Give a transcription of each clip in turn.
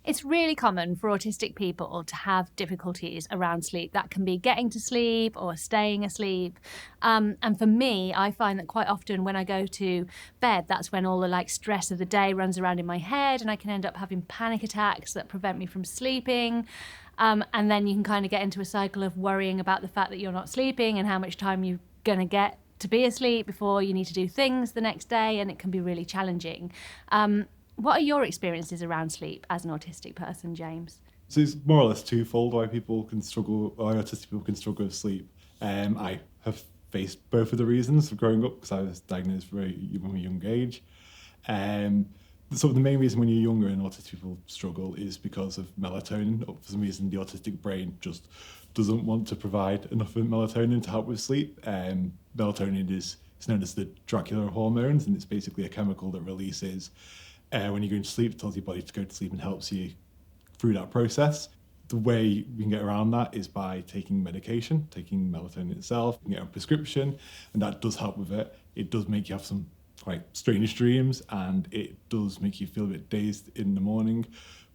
It's really common for autistic people to have difficulties around sleep. That can be getting to sleep or staying asleep. And for me, I find that quite often when I go to bed, that's when all the stress of the day runs around in my head, and I can end up having panic attacks that prevent me from sleeping. And then you can kind of get into a cycle of worrying about the fact that you're not sleeping and how much time you're going to get to be asleep before you need to do things the next day, and it can be really challenging. What are your experiences around sleep as an autistic person, James? So it's more or less twofold why autistic people can struggle with sleep. I have faced both of the reasons for growing up because I was diagnosed from a young age. So the main reason when you're younger and autistic people struggle is because of melatonin. For some reason, the autistic brain just doesn't want to provide enough melatonin to help with sleep. Melatonin is known as the Dracula hormones, and it's basically a chemical that releases when you go into sleep. It tells your body to go to sleep and helps you through that process. The way we can get around that is by taking medication, taking melatonin itself. You can get a prescription, and that does help with it. It does make you have some quite strange dreams, and it does make you feel a bit dazed in the morning,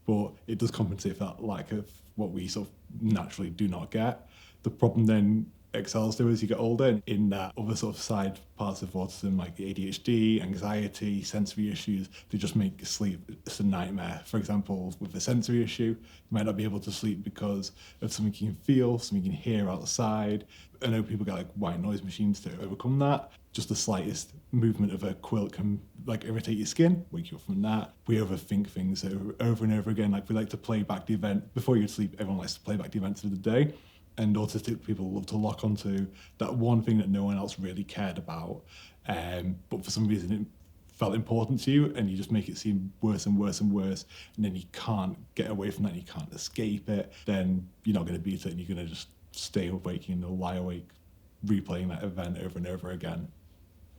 but it does compensate for that lack of what we sort of naturally do not get. The problem then excels though as you get older in that other sort of side parts of autism like ADHD, anxiety, sensory issues, they just make sleep it's a nightmare. For example, with a sensory issue, you might not be able to sleep because of something you can feel, something you can hear outside. I know people get white noise machines to overcome that. Just the slightest movement of a quilt can irritate your skin, wake you up from that. We overthink things over and over again. We like to play back the event. Before you sleep, everyone likes to play back the events of the day. And autistic people love to lock onto that one thing that no one else really cared about. But for some reason it felt important to you, and you just make it seem worse and worse and worse. And then you can't get away from that, and you can't escape it. Then you're not going to beat it, and you're going to just stay awake and lie awake, replaying that event over and over again.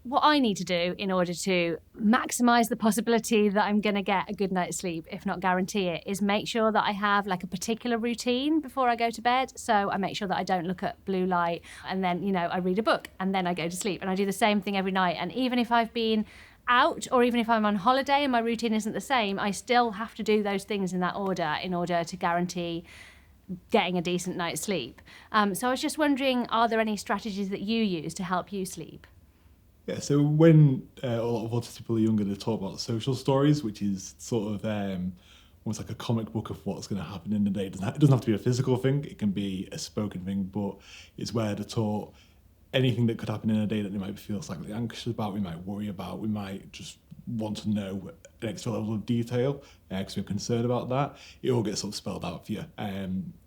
What I need to do in order to maximise the possibility that I'm going to get a good night's sleep, if not guarantee it, is make sure that I have a particular routine before I go to bed. So I make sure that I don't look at blue light, and then, I read a book, and then I go to sleep. And I do the same thing every night. And even if I've been out, or even if I'm on holiday and my routine isn't the same, I still have to do those things in that order in order to guarantee getting a decent night's sleep. So I was just wondering, are there any strategies that you use to help you sleep? Yeah, so when a lot of autistic people are younger, they talk about social stories, which is sort of almost like a comic book of what's going to happen in the day. It doesn't have to be a physical thing, it can be a spoken thing, but it's where they're taught anything that could happen in a day that they might feel slightly anxious about, we might worry about, we might just want to know an extra level of detail because we're concerned about that. It all gets sort of spelled out for you.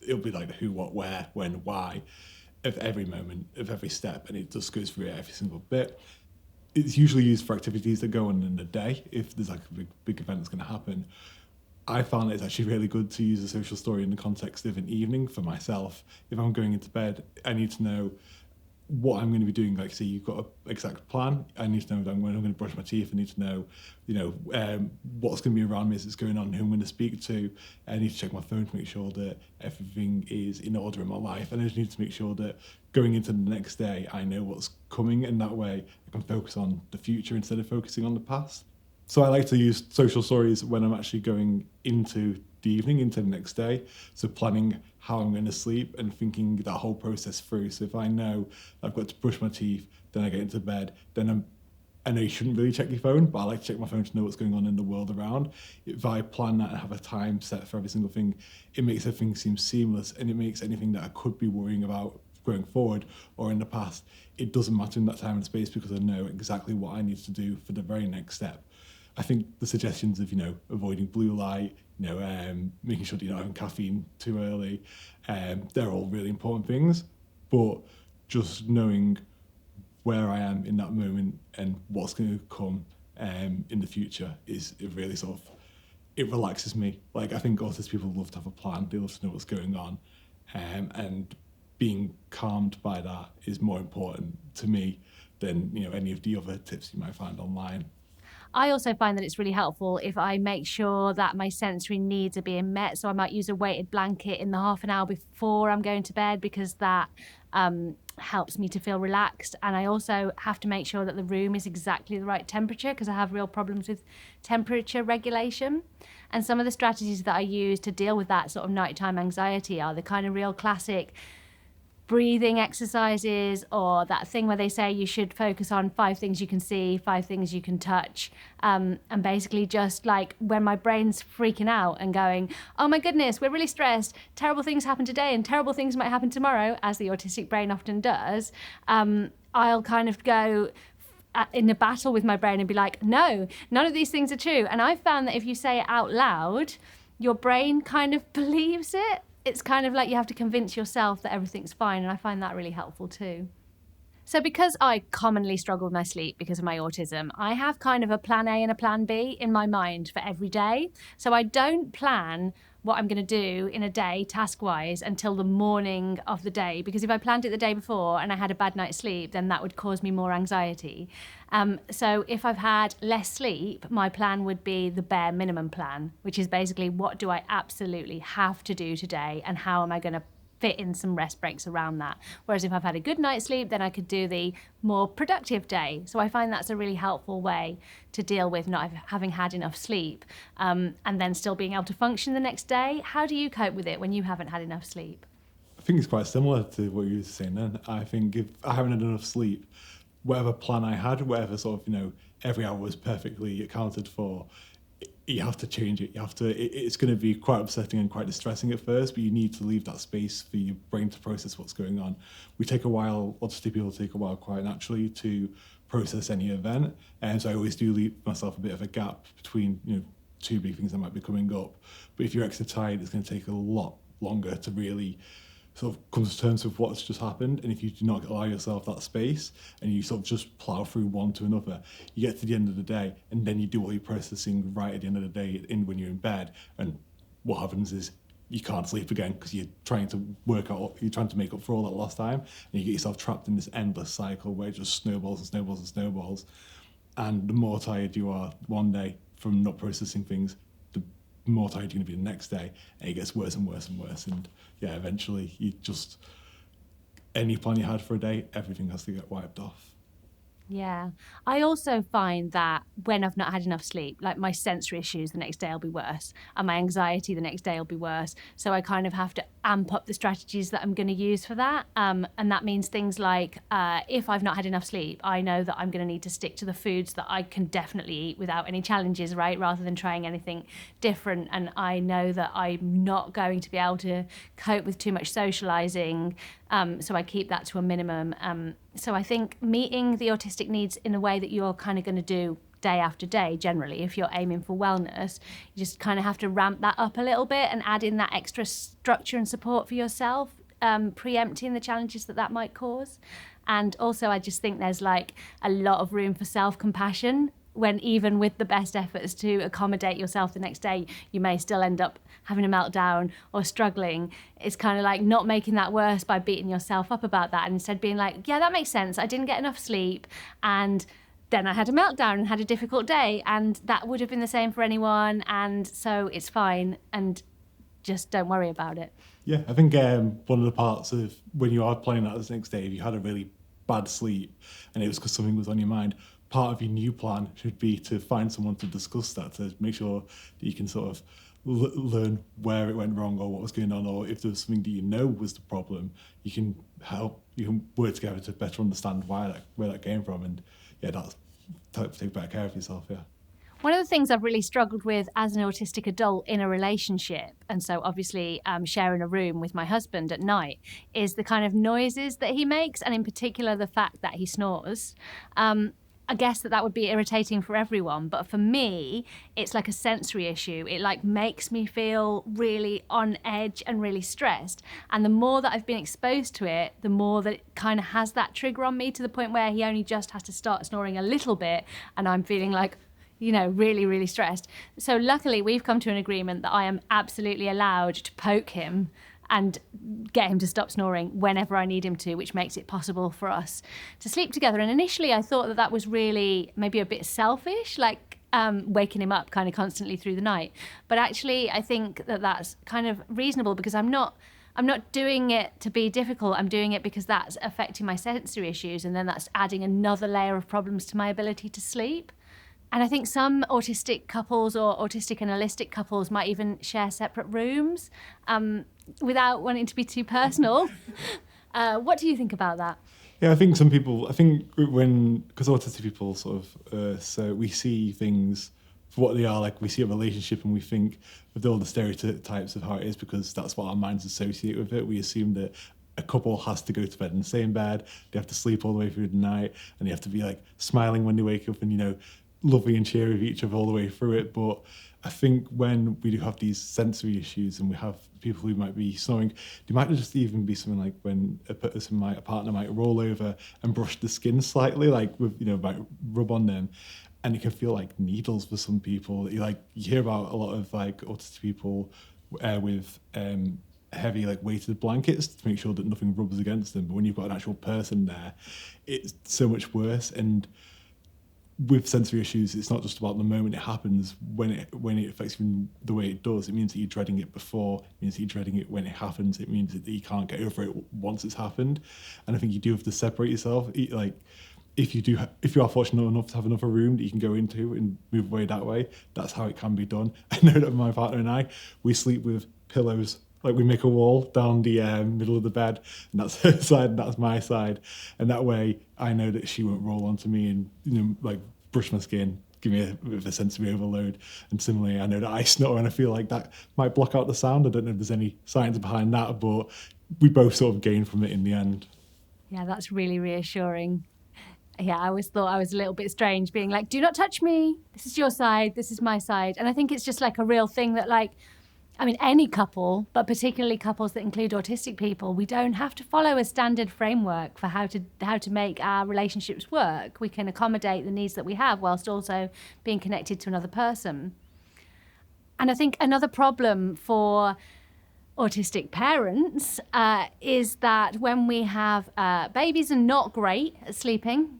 It'll be like the who, what, where, when, why of every moment, of every step, and it just goes through every single bit. It's usually used for activities that go on in the day. If there's a big event that's going to happen, I found it's actually really good to use a social story in the context of an evening for myself. If I'm going into bed, I need to know what I'm going to be doing. Say you've got an exact plan. I need to know that when I'm going to brush my teeth. I need to know, what's going to be around me as it's going on, who I'm going to speak to. I need to check my phone to make sure that everything is in order in my life. And I just need to make sure that going into the next day, I know what's coming, and that way I can focus on the future instead of focusing on the past. So I like to use social stories when I'm actually going into the evening, into the next day. So planning how I'm going to sleep and thinking that whole process through. So if I know I've got to brush my teeth, then I get into bed, then I know you shouldn't really check your phone, but I like to check my phone to know what's going on in the world around. If I plan that and have a time set for every single thing, it makes everything seem seamless, and it makes anything that I could be worrying about going forward or in the past, it doesn't matter in that time and space because I know exactly what I need to do for the very next step. I think the suggestions of, avoiding blue light, making sure that you're not having caffeine too early, they're all really important things, but just knowing where I am in that moment and what's going to come in the future it really it relaxes me. I think autistic people love to have a plan, they love to know what's going on, and being calmed by that is more important to me than any of the other tips you might find online. I also find that it's really helpful if I make sure that my sensory needs are being met. So I might use a weighted blanket in the half an hour before I'm going to bed, because that helps me to feel relaxed. And I also have to make sure that the room is exactly the right temperature, because I have real problems with temperature regulation. And some of the strategies that I use to deal with that sort of nighttime anxiety are the kind of real classic breathing exercises, or that thing where they say you should focus on 5 things you can see, 5 things you can touch, and basically just like when my brain's freaking out and going, oh my goodness, we're really stressed, terrible things happen today and terrible things might happen tomorrow, as the autistic brain often does, I'll kind of go in a battle with my brain and be like, no, none of these things are true. And I've found that if you say it out loud, your brain kind of believes it. It's kind of like you have to convince yourself that everything's fine, and I find that really helpful too. So because I commonly struggle with my sleep because of my autism, I have kind of a plan A and a plan B in my mind for every day. So I don't plan what I'm going to do in a day task-wise until the morning of the day, because if I planned it the day before and I had a bad night's sleep, then that would cause me more anxiety. So if I've had less sleep, my plan would be the bare minimum plan, which is basically what do I absolutely have to do today and how am I going to fit in some rest breaks around that. Whereas if I've had a good night's sleep, then I could do the more productive day. So I find that's a really helpful way to deal with not having had enough sleep, and then still being able to function the next day. How do you cope with it when you haven't had enough sleep? I think it's quite similar to what you were saying then. I think if I haven't had enough sleep, whatever plan I had, whatever sort of, every hour was perfectly accounted for, you have to change it. It's going to be quite upsetting and quite distressing at first, but you need to leave that space for your brain to process what's going on. Autistic people take a while quite naturally to process any event. And so I always do leave myself a bit of a gap between, 2 big things that might be coming up. But if you're extra tired, it's going to take a lot longer to really sort of come to terms with what's just happened. And if you do not allow yourself that space and you sort of just plow through one to another, you get to the end of the day and then you do all your processing right at the end of the day when you're in bed. And what happens is you can't sleep again because you're trying to make up for all that lost time, and you get yourself trapped in this endless cycle where it just snowballs and snowballs and snowballs. And the more tired you are one day from not processing things, the more tired you're going to be the next day, and it gets worse and worse and worse. And yeah, eventually any plan you had for a day, everything has to get wiped off. Yeah. I also find that when I've not had enough sleep, like my sensory issues the next day will be worse, and my anxiety the next day will be worse. So I kind of have to amp up the strategies that I'm going to use for that. And that means things like if I've not had enough sleep, I know that I'm going to need to stick to the foods that I can definitely eat without any challenges, right? Rather than trying anything different. And I know that I'm not going to be able to cope with too much socializing. So I keep that to a minimum. So I think meeting the autistic needs in a way that you're kind of going to do day after day, generally, if you're aiming for wellness, you just kind of have to ramp that up a little bit and add in that extra structure and support for yourself, preempting the challenges that might cause. And also, I just think there's like a lot of room for self-compassion, when even with the best efforts to accommodate yourself the next day, you may still end up having a meltdown or struggling. It's kind of like not making that worse by beating yourself up about that, and instead being like, yeah, that makes sense. I didn't get enough sleep, and then I had a meltdown and had a difficult day, and that would have been the same for anyone, and so it's fine, and just don't worry about it. Yeah, I think one of the parts of when you are planning that the next day, if you had a really bad sleep and it was because something was on your mind, part of your new plan should be to find someone to discuss that, to make sure that you can sort of learn where it went wrong or what was going on, or if there was something that you know was the problem, you can work together to better understand where that came from, and yeah, that's take better care of yourself. Yeah. One of the things I've really struggled with as an autistic adult in a relationship, and so obviously sharing a room with my husband at night, is the kind of noises that he makes, and in particular the fact that he snores. I guess that would be irritating for everyone, but for me, it's like a sensory issue. It like makes me feel really on edge and really stressed. And the more that I've been exposed to it, the more that it kind of has that trigger on me, to the point where he only just has to start snoring a little bit and I'm feeling like, really, really stressed. So luckily we've come to an agreement that I am absolutely allowed to poke him and get him to stop snoring whenever I need him to, which makes it possible for us to sleep together. And initially I thought that was really maybe a bit selfish, like waking him up kind of constantly through the night. But actually I think that that's kind of reasonable, because I'm not I'm not doing it to be difficult. I'm doing it because that's affecting my sensory issues, and then that's adding another layer of problems to my ability to sleep. And I think some autistic couples or autistic and holistic couples might even share separate rooms, without wanting to be too personal. What do you think about that? Yeah, I think because autistic people sort of, so we see things for what they are. Like, we see a relationship and we think with all the stereotypes of how it is, because that's what our minds associate with it. We assume that a couple has to go to bed in the same bed, they have to sleep all the way through the night, and they have to be like smiling when they wake up and, lovely and cheery with each other all the way through it. But I think when we do have these sensory issues and we have people who might be snoring, there might just even be something like when a partner might roll over and brush the skin slightly, like with, might rub on them. And it can feel like needles for some people. You hear about a lot of like autistic people with heavy like weighted blankets to make sure that nothing rubs against them. But when you've got an actual person there, it's so much worse. And with sensory issues, it's not just about the moment it happens. When it affects you the way it does, it means that you're dreading it before, it means that you're dreading it when it happens, it means that you can't get over it once it's happened. And I think you do have to separate yourself. Like, if you are fortunate enough to have another room that you can go into and move away that way, that's how it can be done. I know that my partner and I, we sleep with pillows. Like, we make a wall down the middle of the bed, and that's her side and that's my side. And that way I know that she won't roll onto me and, brush my skin, give me a bit of a sensory overload. And similarly, I know that I snore and I feel like that might block out the sound. I don't know if there's any science behind that, but we both sort of gain from it in the end. Yeah, that's really reassuring. Yeah, I always thought I was a little bit strange being like, do not touch me. This is your side. This is my side. And I think it's just like a real thing that, like, I mean, any couple, but particularly couples that include autistic people, we don't have to follow a standard framework for how to make our relationships work. We can accommodate the needs that we have whilst also being connected to another person. And I think another problem for autistic parents is that when we have babies are not great at sleeping,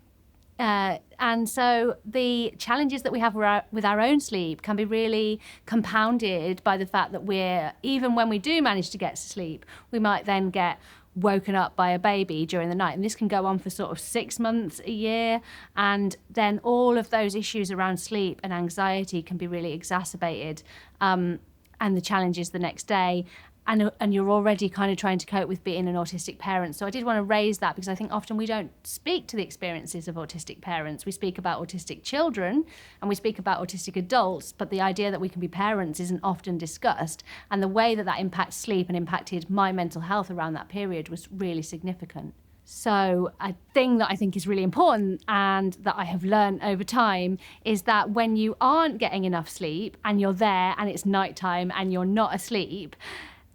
and so the challenges that we have with our own sleep can be really compounded by the fact that even when we do manage to get to sleep, we might then get woken up by a baby during the night. And this can go on for sort of 6 months, a year. And then all of those issues around sleep and anxiety can be really exacerbated, and the challenges the next day. And you're already kind of trying to cope with being an autistic parent. So I did want to raise that, because I think often we don't speak to the experiences of autistic parents. We speak about autistic children and we speak about autistic adults, but the idea that we can be parents isn't often discussed. And the way that impacts sleep and impacted my mental health around that period was really significant. So a thing that I think is really important and that I have learned over time is that when you aren't getting enough sleep and you're there and it's nighttime and you're not asleep,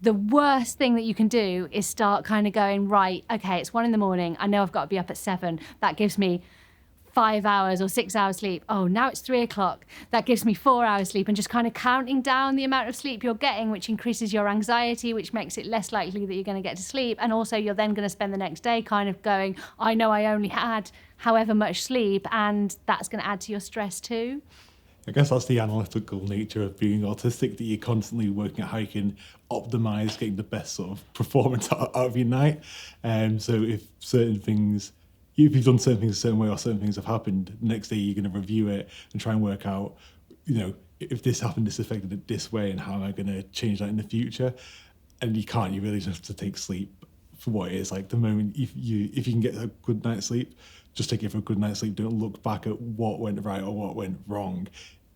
the worst thing that you can do is start kind of going, right, okay, it's 1 a.m. I know I've got to be up at 7. That gives me 5 hours or 6 hours sleep. Oh, now it's 3 o'clock. That gives me 4 hours sleep, and just kind of counting down the amount of sleep you're getting, which increases your anxiety, which makes it less likely that you're going to get to sleep. And also you're then going to spend the next day kind of going, I know I only had however much sleep, and that's going to add to your stress too. I guess that's the analytical nature of being autistic, that you're constantly working out how you can optimize getting the best sort of performance out of your night. So if you've done certain things a certain way or certain things have happened, the next day you're going to review it and try and work out, if this happened, this affected it this way, and how am I going to change that in the future? And you can't. You really just have to take sleep for what it is. Like, the moment if you can get a good night's sleep, just take it for a good night's sleep. Don't look back at what went right or what went wrong.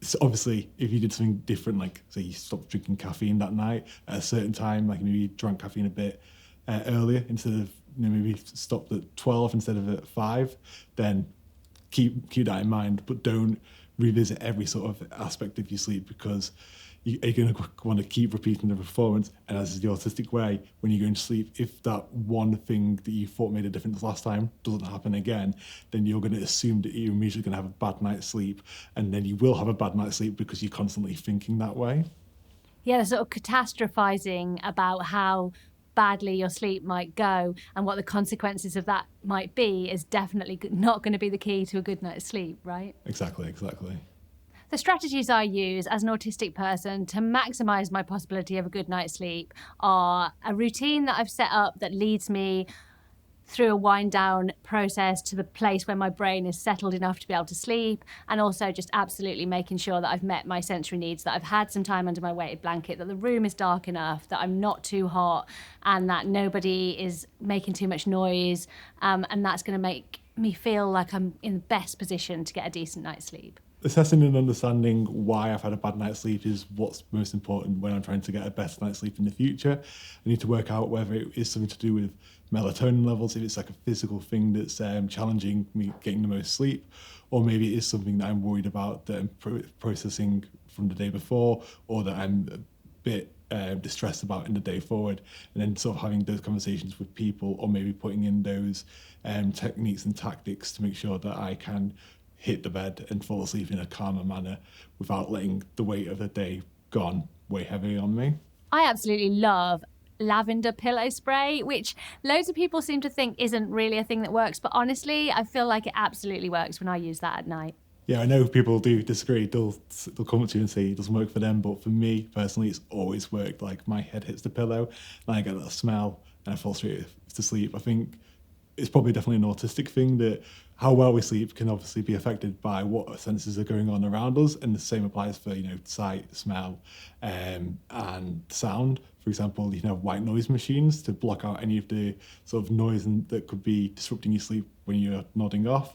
So obviously, if you did something different, like say you stopped drinking caffeine that night at a certain time, like maybe you drank caffeine a bit earlier instead of maybe stopped at 12 instead of at 5, then keep that in mind. But don't revisit every sort of aspect of your sleep, because you're going to want to keep repeating the performance. And as is the autistic way, when you're going to sleep, if that one thing that you thought made a difference last time doesn't happen again, then you're going to assume that you're immediately going to have a bad night's sleep. And then you will have a bad night's sleep because you're constantly thinking that way. Yeah, sort of catastrophizing about how badly your sleep might go and what the consequences of that might be is definitely not going to be the key to a good night's sleep, right? Exactly. The strategies I use as an autistic person to maximize my possibility of a good night's sleep are a routine that I've set up that leads me through a wind down process to the place where my brain is settled enough to be able to sleep, and also just absolutely making sure that I've met my sensory needs, that I've had some time under my weighted blanket, that the room is dark enough, that I'm not too hot, and that nobody is making too much noise, and that's going to make me feel like I'm in the best position to get a decent night's sleep. Assessing and understanding why I've had a bad night's sleep is what's most important when I'm trying to get a better night's sleep in the future. I need to work out whether it is something to do with melatonin levels, if it's like a physical thing that's challenging me getting the most sleep, or maybe it is something that I'm worried about that I'm processing from the day before, or that I'm a bit distressed about in the day forward, and then sort of having those conversations with people, or maybe putting in those techniques and tactics to make sure that I can hit the bed and fall asleep in a calmer manner without letting the weight of the day gone weigh heavy on me. I absolutely love lavender pillow spray, which loads of people seem to think isn't really a thing that works, but honestly, I feel like it absolutely works when I use that at night. Yeah, I know people do disagree. They'll come up to you and say it doesn't work for them, but for me personally, it's always worked. Like, my head hits the pillow and I get that smell and I fall straight to sleep. I think it's probably definitely an autistic thing that how well we sleep can obviously be affected by what senses are going on around us, and the same applies for sight, smell, and sound. For example, you can have white noise machines to block out any of the sort of noise that could be disrupting your sleep when you're nodding off,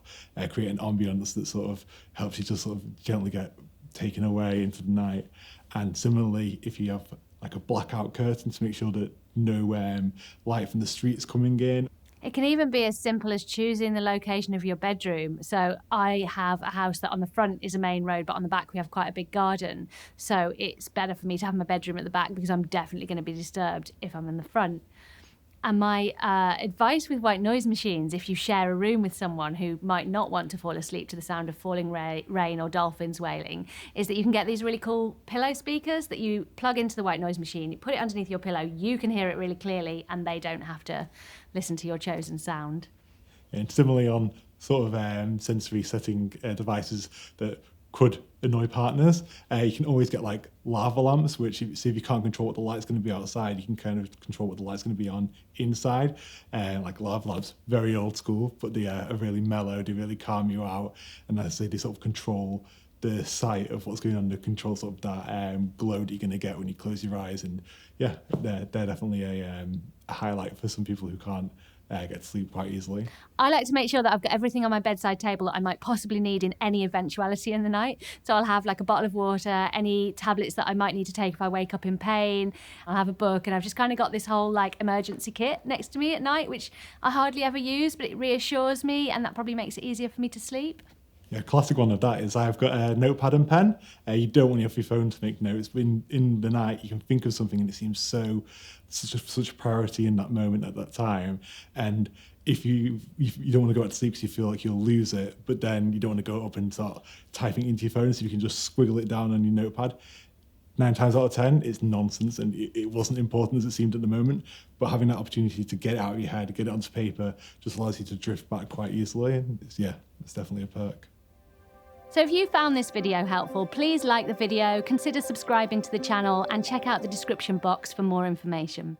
create an ambience that sort of helps you to sort of gently get taken away into the night. And similarly, if you have like a blackout curtain to make sure that no light from the street is coming in. It can even be as simple as choosing the location of your bedroom. So I have a house that on the front is a main road, but on the back we have quite a big garden. So it's better for me to have my bedroom at the back because I'm definitely going to be disturbed if I'm in the front. And my advice with white noise machines, if you share a room with someone who might not want to fall asleep to the sound of falling rain or dolphins wailing, is that you can get these really cool pillow speakers that you plug into the white noise machine, you put it underneath your pillow, you can hear it really clearly, and they don't have to listen to your chosen sound. And similarly on sort of sensory setting devices that could annoy partners, you can always get like lava lamps, which if you can't control what the light's going to be outside, you can kind of control what the light's going to be on inside. Like lava lamps, very old school, but they are really mellow, they really calm you out, and as I say, they sort of control the sight of what's going on, to control sort of that glow that you're going to get when you close your eyes. And yeah, they're definitely a highlight for some people who can't get to sleep quite easily. I like to make sure that I've got everything on my bedside table that I might possibly need in any eventuality in the night. So I'll have like a bottle of water, any tablets that I might need to take if I wake up in pain. I'll have a book, and I've just kind of got this whole like emergency kit next to me at night, which I hardly ever use, but it reassures me, and that probably makes it easier for me to sleep. Yeah, classic one of that is I've got a notepad and pen. You don't want your phone to make notes, but in the night you can think of something and it seems such a priority in that moment at that time. And if you don't want to go out to sleep because you feel like you'll lose it, but then you don't want to go up and start typing into your phone, so you can just squiggle it down on your notepad. 9 times out of 10, it's nonsense, and it wasn't important as it seemed at the moment. But having that opportunity to get it out of your head, get it onto paper, just allows you to drift back quite easily. And it's definitely a perk. So if you found this video helpful, please like the video, consider subscribing to the channel, and check out the description box for more information.